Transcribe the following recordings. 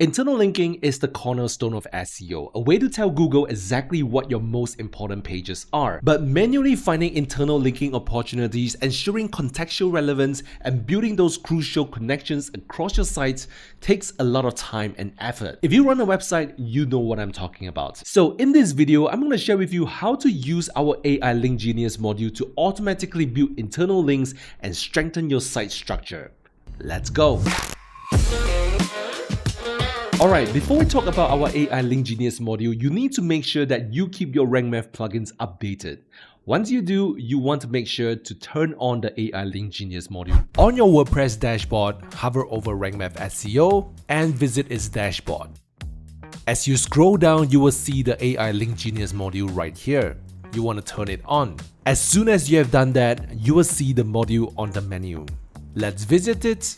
Internal linking is the cornerstone of SEO, a way to tell Google exactly what your most important pages are. But manually finding internal linking opportunities, ensuring contextual relevance, and building those crucial connections across your sites takes a lot of time and effort. If you run a website, you know what I'm talking about. So in this video, I'm going to share with you how to use our AI Link Genius module to automatically build internal links and strengthen your site structure. Let's go! Alright, before we talk about our AI Link Genius module, you need to make sure that you keep your RankMath plugins updated. Once you do, you want to make sure to turn on the AI Link Genius module. On your WordPress dashboard, hover over RankMath SEO and visit its dashboard. As you scroll down, you will see the AI Link Genius module right here. You want to turn it on. As soon as you have done that, you will see the module on the menu. Let's visit it.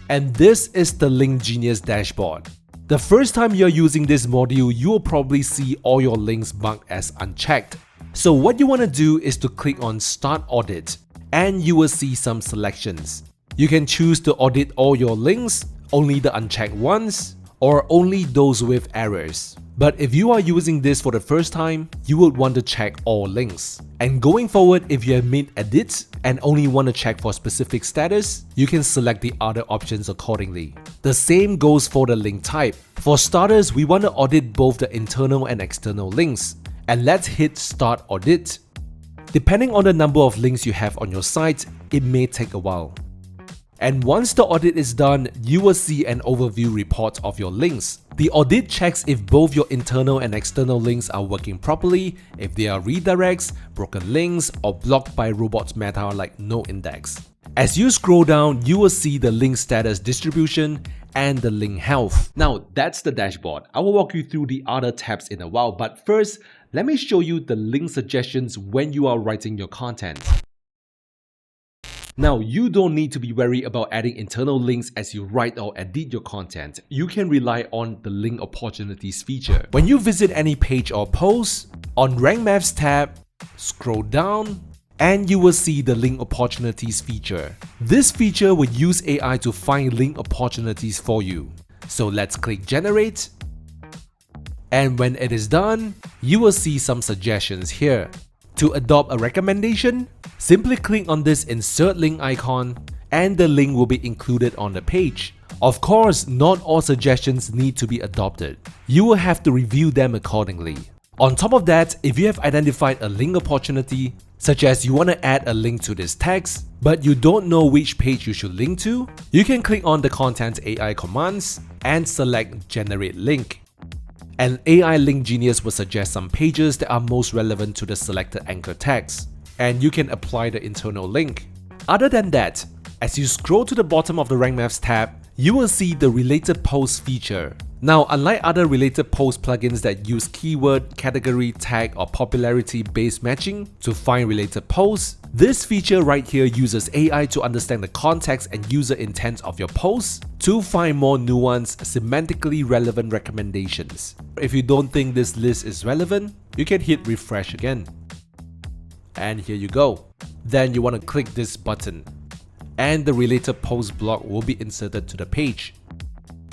And this is the Link Genius dashboard. The first time you're using this module, you will probably see all your links marked as unchecked. So what you want to do is to click on Start Audit and you will see some selections. You can choose to audit all your links, only the unchecked ones, or only those with errors. But if you are using this for the first time, you would want to check all links. And going forward, if you have made edits and only want to check for specific status, you can select the other options accordingly. The same goes for the link type. For starters, we want to audit both the internal and external links. And let's hit Start Audit. Depending on the number of links you have on your site, it may take a while. And once the audit is done, you will see an overview report of your links. The audit checks if both your internal and external links are working properly, if they are redirects, broken links, or blocked by robots meta like no index. As you scroll down, you will see the link status distribution and the link health. Now that's the dashboard. I will walk you through the other tabs in a while, but first, let me show you the link suggestions when you are writing your content. Now, you don't need to be worried about adding internal links as you write or edit your content. You can rely on the link opportunities feature. When you visit any page or post, on RankMaths tab, scroll down, and you will see the link opportunities feature. This feature will use AI to find link opportunities for you. So let's click Generate. And when it is done, you will see some suggestions here. To adopt a recommendation, simply click on this insert link icon and the link will be included on the page. Of course, not all suggestions need to be adopted. You will have to review them accordingly. On top of that, if you have identified a link opportunity, such as you want to add a link to this text, but you don't know which page you should link to, you can click on the Content AI commands and select Generate Link. And AI Link Genius will suggest some pages that are most relevant to the selected anchor text, and you can apply the internal link. Other than that, as you scroll to the bottom of the RankMaths tab, you will see the Related Posts feature. Now, unlike other related post plugins that use keyword, category, tag, or popularity-based matching to find related posts, this feature right here uses AI to understand the context and user intent of your posts to find more nuanced, semantically relevant recommendations. If you don't think this list is relevant, you can hit refresh again. And here you go. Then you want to click this button, and the related post block will be inserted to the page.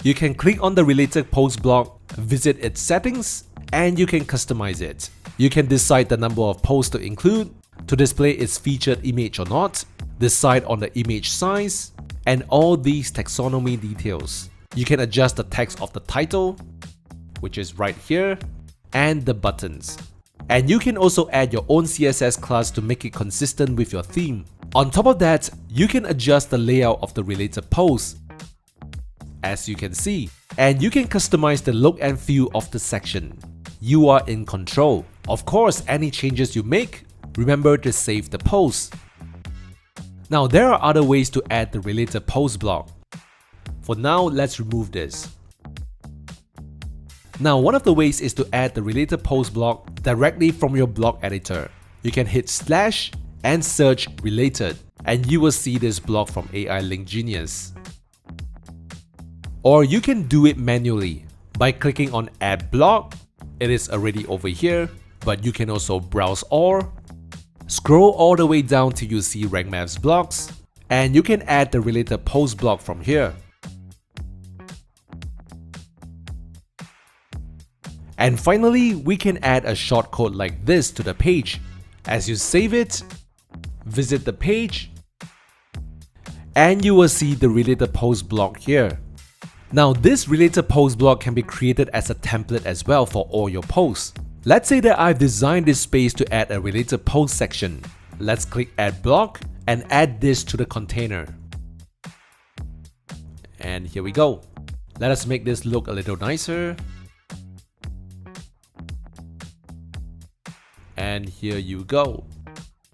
You can click on the related post block, visit its settings, and you can customize it. You can decide the number of posts to include, to display its featured image or not, decide on the image size, and all these taxonomy details. You can adjust the text of the title, which is right here, and the buttons. And you can also add your own CSS class to make it consistent with your theme. On top of that, you can adjust the layout of the related posts, as you can see, and you can customize the look and feel of the section. You are in control. Of course, any changes you make, remember to save the post. Now, there are other ways to add the related post block. For now, let's remove this. Now, one of the ways is to add the related post block directly from your blog editor. You can hit slash and search related, and you will see this block from AI Link Genius. Or you can do it manually by clicking on Add Block. It is already over here, but you can also browse all, scroll all the way down till you see RankMaths blocks, and you can add the related post block from here. And finally, we can add a shortcode like this to the page. As you save it, visit the page, and you will see the related post block here. Now this related post block can be created as a template as well for all your posts. Let's say that I've designed this space to add a related post section. Let's click add block and add this to the container. And here we go. Let us make this look a little nicer. And here you go.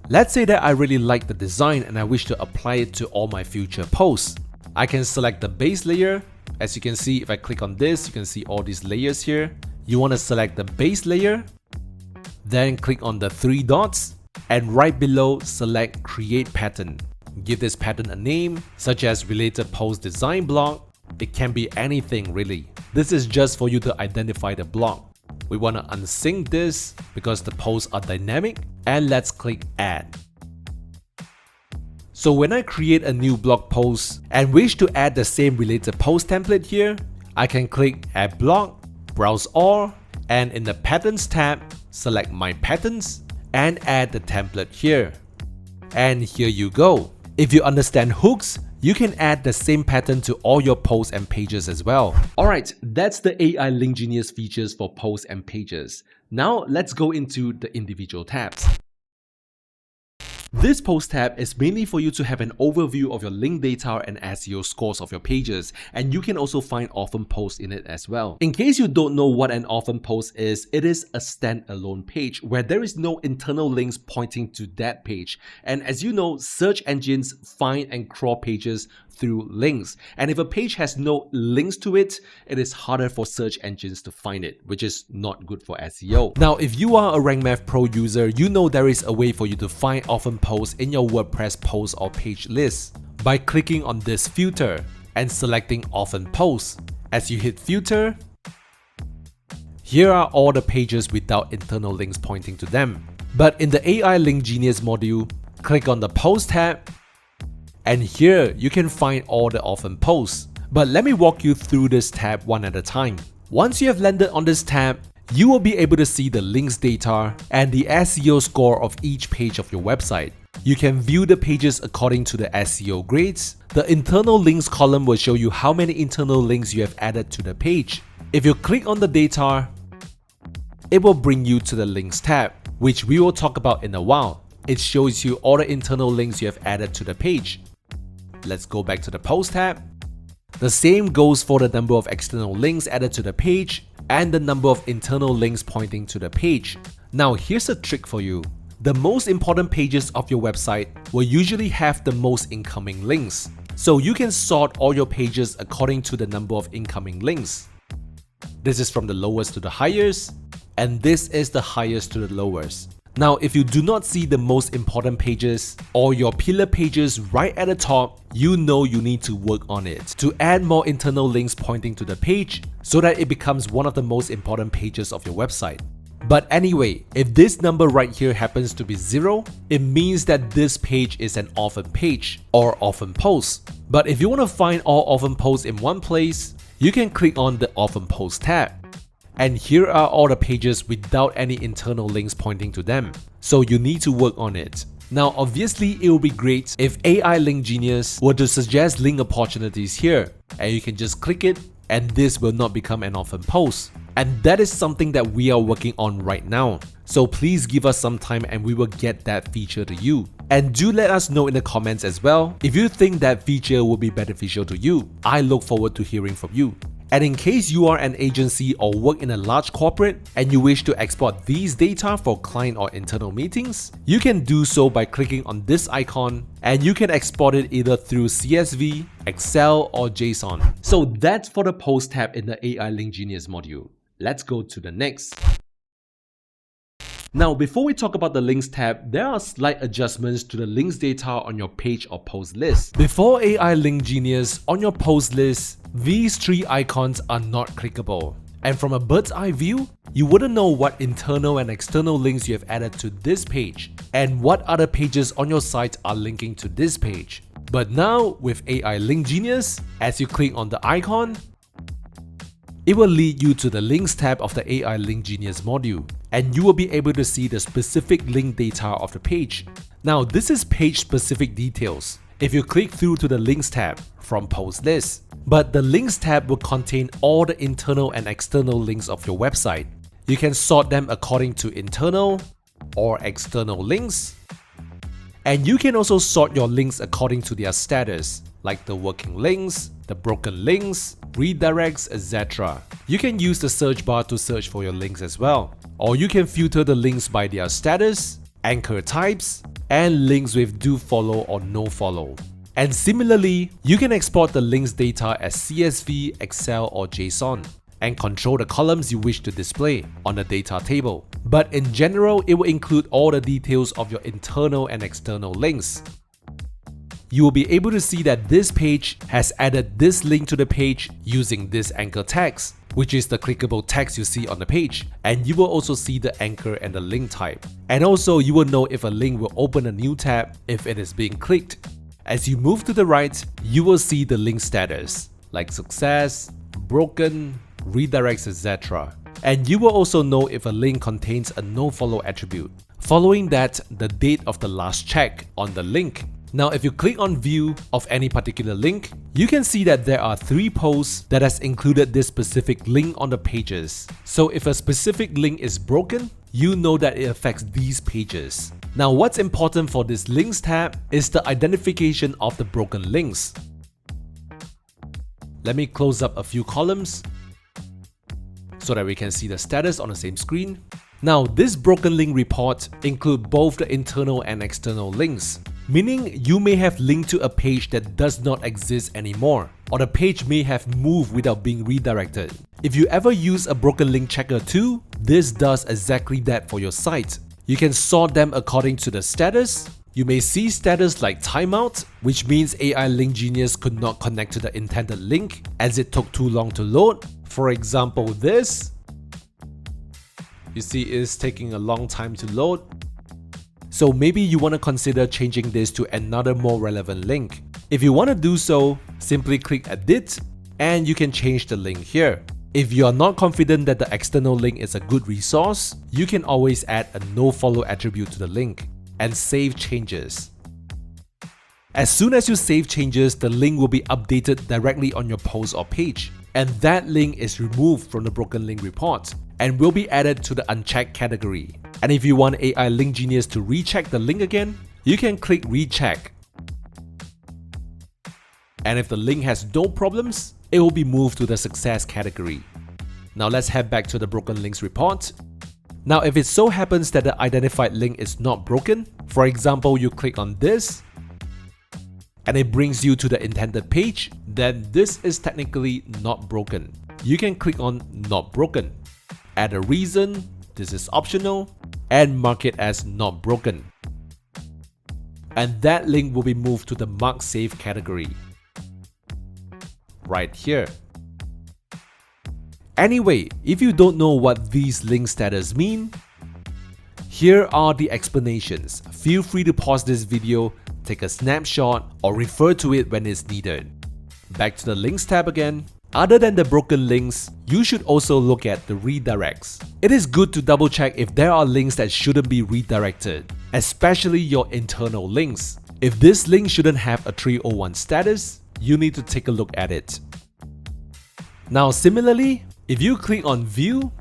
Let's say that I really like the design and I wish to apply it to all my future posts. I can select the base layer. As you can see, if I click on this, you can see all these layers here. You want to select the base layer, then click on the 3 dots, and right below select create pattern. Give this pattern a name, such as related post design block. It can be anything really. This is just for you to identify the block. We want to unsync this because the posts are dynamic, and let's click add. So when I create a new blog post and wish to add the same related post template here, I can click add block, browse all, and in the patterns tab, select my patterns and add the template here. And here you go. If you understand hooks, you can add the same pattern to all your posts and pages as well. Alright, that's the AI Link Genius features for posts and pages. Now let's go into the individual tabs. This post tab is mainly for you to have an overview of your link data and SEO scores of your pages, and you can also find orphan posts in it as well. In case you don't know what an orphan post is, it is a standalone page where there is no internal links pointing to that page. And as you know, search engines find and crawl pages through links. And if a page has no links to it, it is harder for search engines to find it, which is not good for SEO. Now, if you are a RankMath Pro user, you know there is a way for you to find orphan posts in your WordPress post or page list by clicking on this filter and selecting orphan posts. As you hit filter, here are all the pages without internal links pointing to them. But in the AI Link Genius module, click on the post tab, and here you can find all the orphan posts. But let me walk you through this tab one at a time. Once you have landed on this tab, you will be able to see the links data and the SEO score of each page of your website. You can view the pages according to the SEO grades. The internal links column will show you how many internal links you have added to the page. If you click on the data, it will bring you to the links tab, which we will talk about in a while. It shows you all the internal links you have added to the page. Let's go back to the post tab. The same goes for the number of external links added to the page and the number of internal links pointing to the page. Now here's a trick for you. The most important pages of your website will usually have the most incoming links. So you can sort all your pages according to the number of incoming links. This is from the lowest to the highest, and this is the highest to the lowest. Now, if you do not see the most important pages or your pillar pages right at the top, you know you need to work on it to add more internal links pointing to the page so that it becomes one of the most important pages of your website. But anyway, if this number right here happens to be 0, it means that this page is an orphan page or orphan post. But if you want to find all orphan posts in one place, you can click on the orphan post tab. And here are all the pages without any internal links pointing to them. So you need to work on it. Now obviously it would be great if AI Link Genius were to suggest link opportunities here, and you can just click it and this will not become an orphan post. And that is something that we are working on right now. So please give us some time and we will get that feature to you. And do let us know in the comments as well if you think that feature will be beneficial to you. I look forward to hearing from you. And in case you are an agency or work in a large corporate and you wish to export these data for client or internal meetings, you can do so by clicking on this icon, and you can export it either through CSV, Excel or JSON. So that's for the post tab in the AI Link Genius module. Let's go to the next. Now, before we talk about the links tab, there are slight adjustments to the links data on your page or post list. Before AI Link Genius, on your post list, these 3 icons are not clickable. And from a bird's eye view, you wouldn't know what internal and external links you have added to this page and what other pages on your site are linking to this page. But now with AI Link Genius, as you click on the icon, it will lead you to the Links tab of the AI Link Genius module, and you will be able to see the specific link data of the page. Now, this is page-specific details. If you click through to the Links tab from Post List, but the Links tab will contain all the internal and external links of your website. You can sort them according to internal or external links. And you can also sort your links according to their status, like the working links, the broken links, redirects, etc. You can use the search bar to search for your links as well. Or you can filter the links by their status, anchor types, and links with do follow or no follow. And similarly, you can export the links data as CSV, Excel, or JSON, and control the columns you wish to display on the data table. But in general, it will include all the details of your internal and external links. You will be able to see that this page has added this link to the page using this anchor text, which is the clickable text you see on the page, and you will also see the anchor and the link type. And also, you will know if a link will open a new tab if it is being clicked. As you move to the right, you will see the link status, like success, broken, redirects, etc. And you will also know if a link contains a nofollow attribute. Following that, the date of the last check on the link. Now, if you click on view of any particular link, you can see that there are 3 posts that has included this specific link on the pages. So if a specific link is broken, you know that it affects these pages. Now, what's important for this links tab is the identification of the broken links. Let me close up a few columns so that we can see the status on the same screen. Now, this broken link report includes both the internal and external links, meaning you may have linked to a page that does not exist anymore, or the page may have moved without being redirected. If you ever use a broken link checker too, this does exactly that for your site. You can sort them according to the status. You may see status like timeout, which means AI Link Genius could not connect to the intended link as it took too long to load. For example, this. You see it's taking a long time to load. So maybe you want to consider changing this to another more relevant link. If you want to do so, simply click Edit and you can change the link here. If you are not confident that the external link is a good resource, you can always add a nofollow attribute to the link and save changes. As soon as you save changes, the link will be updated directly on your post or page, and that link is removed from the broken link report and will be added to the unchecked category. And if you want AI Link Genius to recheck the link again, you can click Recheck. And if the link has no problems, it will be moved to the success category. Now let's head back to the broken links report. Now, if it so happens that the identified link is not broken, for example, you click on this and it brings you to the intended page, then this is technically not broken. You can click on Not Broken, add a reason, this is optional, and mark it as not broken. And that link will be moved to the Mark Save category, right here. Anyway, if you don't know what these link status mean, here are the explanations. Feel free to pause this video, take a snapshot, or refer to it when it's needed. Back to the links tab again. Other than the broken links, you should also look at the redirects. It is good to double check if there are links that shouldn't be redirected, especially your internal links. If this link shouldn't have a 301 status, you need to take a look at it. Now similarly, if you click on View,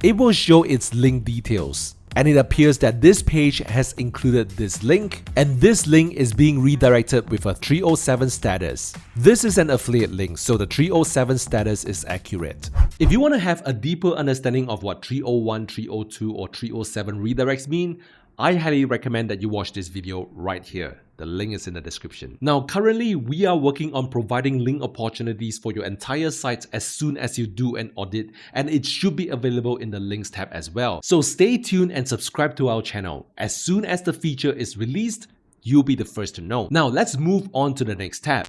it will show its link details. And it appears that this page has included this link, and this link is being redirected with a 307 status. This is an affiliate link, so the 307 status is accurate. If you want to have a deeper understanding of what 301, 302, or 307 redirects mean, I highly recommend that you watch this video right here. The link is in the description. Now, currently, we are working on providing link opportunities for your entire site as soon as you do an audit, and it should be available in the links tab as well. So stay tuned and subscribe to our channel. As soon as the feature is released, you'll be the first to know. Now, let's move on to the next tab.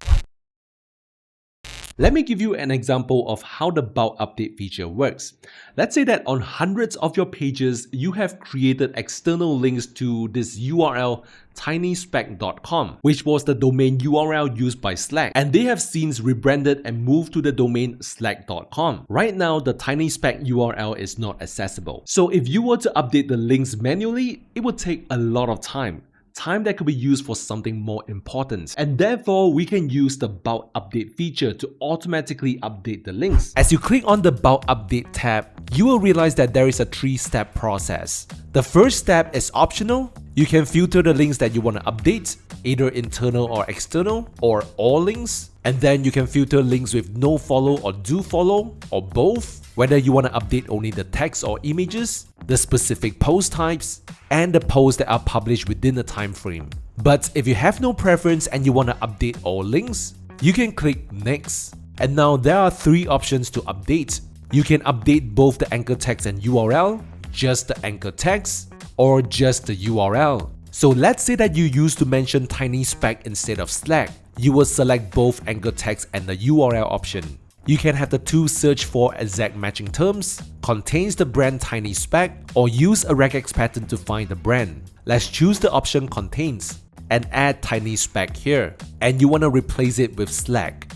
Let me give you an example of how the bulk update feature works. Let's say that on hundreds of your pages, you have created external links to this URL tinyspec.com, which was the domain URL used by Slack, and they have since rebranded and moved to the domain slack.com. Right now, the tinyspec URL is not accessible. So if you were to update the links manually, it would take a lot of time that could be used for something more important. And therefore, we can use the bulk update feature to automatically update the links. As you click on the bulk update tab, you will realize that there is a 3-step process. The first step is optional. You can filter the links that you want to update, either internal or external, or all links. And then you can filter links with no follow or do follow, or both, whether you want to update only the text or images, the specific post types, and the posts that are published within a time frame. But if you have no preference and you want to update all links, you can click Next. And now there are 3 options to update. You can update both the anchor text and URL, just the anchor text, or just the URL. So let's say that you used to mention tinyspec instead of Slack. You will select both anchor text and the URL option. You can have the 2 search for exact matching terms, contains the brand tinyspec, or use a regex pattern to find the brand. Let's choose the option contains and add tinyspec here, and you want to replace it with Slack.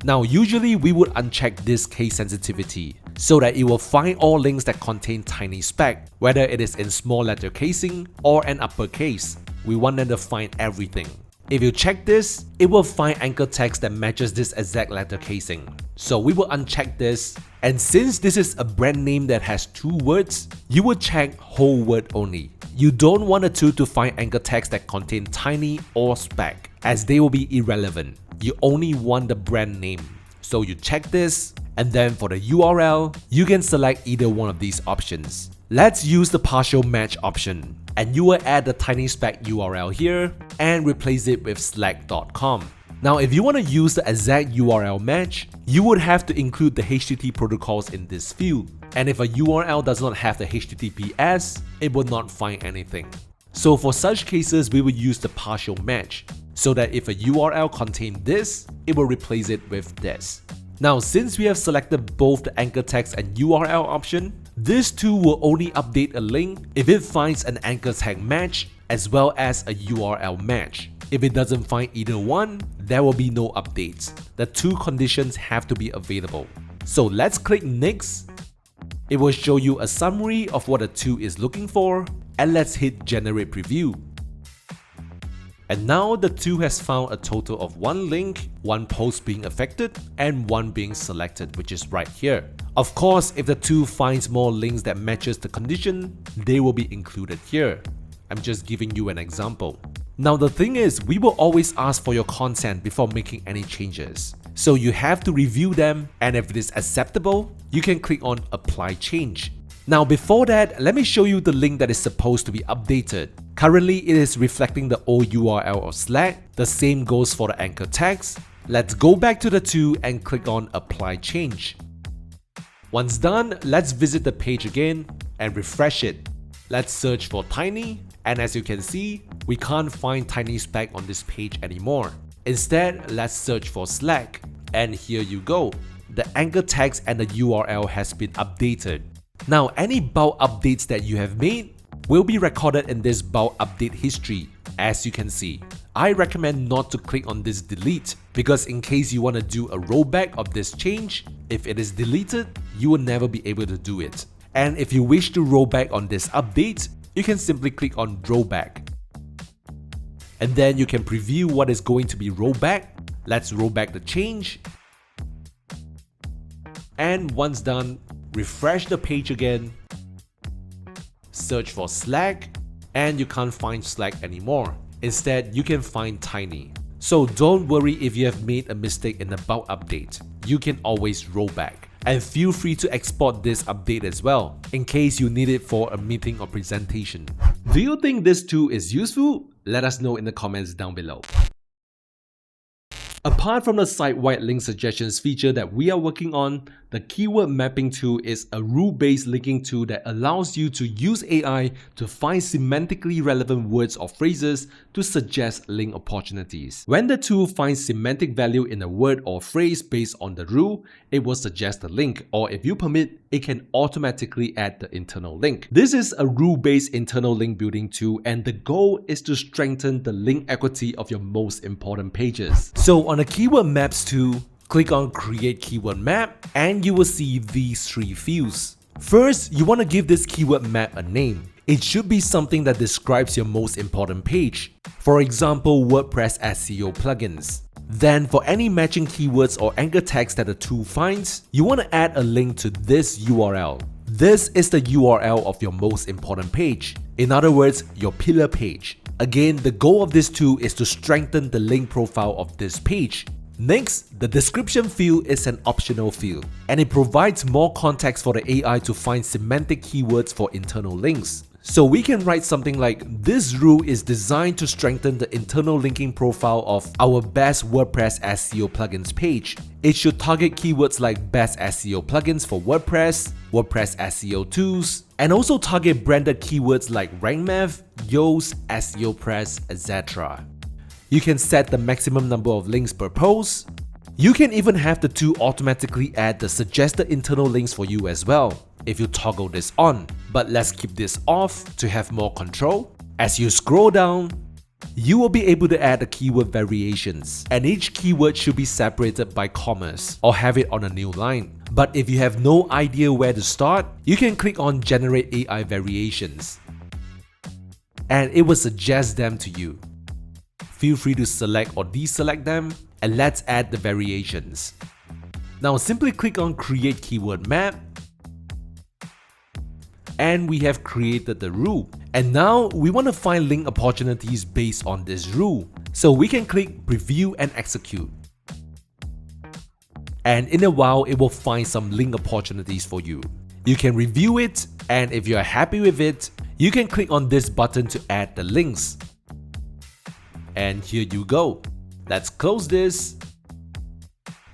Now usually we would uncheck this case sensitivity so that it will find all links that contain tinyspec, whether it is in small letter casing or an uppercase. We want them to find everything. If you check this, it will find anchor text that matches this exact letter casing. So we will uncheck this, and since this is a brand name that has 2 words, you will check whole word only. You don't want the 2 to find anchor text that contain tiny or spec, as they will be irrelevant. You only want the brand name. So you check this, and then for the URL, you can select either one of these options. Let's use the partial match option, and you will add the tinyspec URL here and replace it with slack.com. Now if you want to use the exact URL match, you would have to include the HTTP protocols in this field, and if a URL does not have the HTTPS, it will not find anything. So for such cases, we will use the partial match, so that if a URL contains this, it will replace it with this. Now since we have selected both the anchor text and URL option, this tool will only update a link if it finds an anchor tag match as well as a URL match. If it doesn't find either one, there will be no updates. The 2 conditions have to be available. So let's click Next. It will show you a summary of what the tool is looking for, and let's hit Generate Preview. And now the tool has found a total of 1 link, 1 post being affected, and 1 being selected, which is right here. Of course, if the tool finds more links that matches the condition, they will be included here. I'm just giving you an example. Now the thing is, we will always ask for your consent before making any changes. So you have to review them, and if it is acceptable, you can click on Apply Change. Now before that, let me show you the link that is supposed to be updated. Currently, it is reflecting the old URL of Slack. The same goes for the anchor text. Let's go back to the tool and click on Apply Change. Once done, let's visit the page again and refresh it. Let's search for Tiny, and as you can see, we can't find tinyspec on this page anymore. Instead, let's search for Slack, and here you go. The anchor text and the URL has been updated. Now, any bulk updates that you have made will be recorded in this bulk update history, as you can see. I recommend not to click on this delete, because in case you want to do a rollback of this change, if it is deleted, you will never be able to do it. And if you wish to roll back on this update, you can simply click on rollback. And then you can preview what is going to be rolled back. Let's roll back the change. And once done, refresh the page again, search for Slack, and you can't find Slack anymore. Instead, you can find Tiny. So don't worry if you have made a mistake in the bulk update. You can always roll back. And feel free to export this update as well, in case you need it for a meeting or presentation. Do you think this tool is useful? Let us know in the comments down below. Apart from the site-wide link suggestions feature that we are working on, the keyword mapping tool is a rule-based linking tool that allows you to use AI to find semantically relevant words or phrases to suggest link opportunities. When the tool finds semantic value in a word or phrase based on the rule, it will suggest a link, or if you permit, it can automatically add the internal link. This is a rule-based internal link building tool, and the goal is to strengthen the link equity of your most important pages. So on the keyword maps tool, click on create keyword map and you will see these three fields. First, you want to give this keyword map a name. It should be something that describes your most important page. For example, WordPress SEO plugins. Then for any matching keywords or anchor tags that the tool finds, you want to add a link to this URL. This is the URL of your most important page. In other words, your pillar page. Again, the goal of this tool is to strengthen the link profile of this page. Next, the description field is an optional field, and it provides more context for the AI to find semantic keywords for internal links. So we can write something like, this rule is designed to strengthen the internal linking profile of our best WordPress SEO plugins page. It should target keywords like best SEO plugins for WordPress, WordPress SEO tools, and also target branded keywords like Rank Math, Yoast, SEO Press, etc. You can set the maximum number of links per post. You can even have the tool automatically add the suggested internal links for you as well, if you toggle this on. But let's keep this off to have more control. As you scroll down, you will be able to add the keyword variations, and each keyword should be separated by commas or have it on a new line. But if you have no idea where to start, you can click on Generate AI Variations, and it will suggest them to you. Feel free to select or deselect them, and let's add the variations. Now simply click on Create Keyword Map, and we have created the rule. And now we want to find link opportunities based on this rule. So we can click Preview and Execute. And in a while, it will find some link opportunities for you. You can review it, and if you are happy with it, you can click on this button to add the links. And here you go. Let's close this.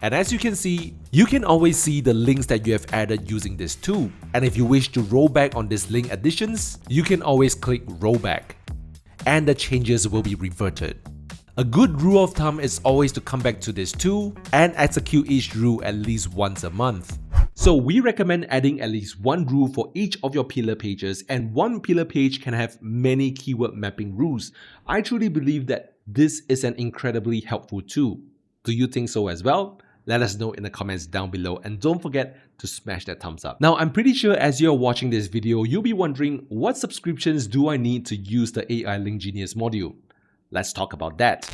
And as you can see, you can always see the links that you have added using this tool. And if you wish to roll back on these link additions, you can always click roll back, and the changes will be reverted. A good rule of thumb is always to come back to this tool and execute each rule at least once a month. So we recommend adding at least one rule for each of your pillar pages, and one pillar page can have many keyword mapping rules. I truly believe that this is an incredibly helpful tool. Do you think so as well? Let us know in the comments down below, and don't forget to smash that thumbs up. Now, I'm pretty sure as you're watching this video, you'll be wondering, what subscriptions do I need to use the AI Link Genius module? Let's talk about that.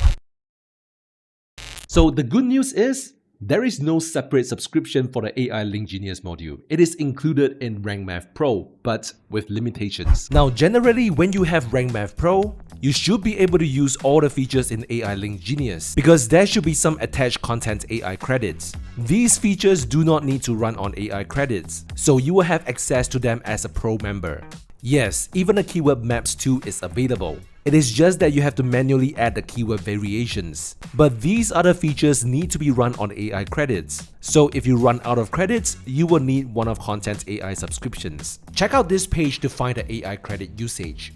So the good news is, there is no separate subscription for the AI Link Genius module. It is included in Rank Math Pro, but with limitations. Now, generally, when you have Rank Math Pro, you should be able to use all the features in AI Link Genius, because there should be some attached content AI credits. These features do not need to run on AI credits, so you will have access to them as a Pro member. Yes, even the keyword maps tool is available. It is just that you have to manually add the keyword variations. But these other features need to be run on AI credits. So if you run out of credits, you will need one of Content's AI subscriptions. Check out this page to find the AI credit usage.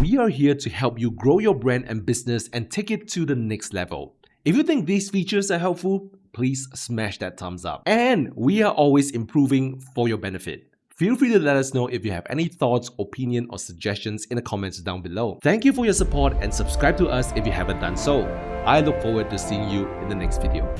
We are here to help you grow your brand and business and take it to the next level. If you think these features are helpful, please smash that thumbs up. And we are always improving for your benefit. Feel free to let us know if you have any thoughts, opinion, or suggestions in the comments down below. Thank you for your support, and subscribe to us if you haven't done so. I look forward to seeing you in the next video.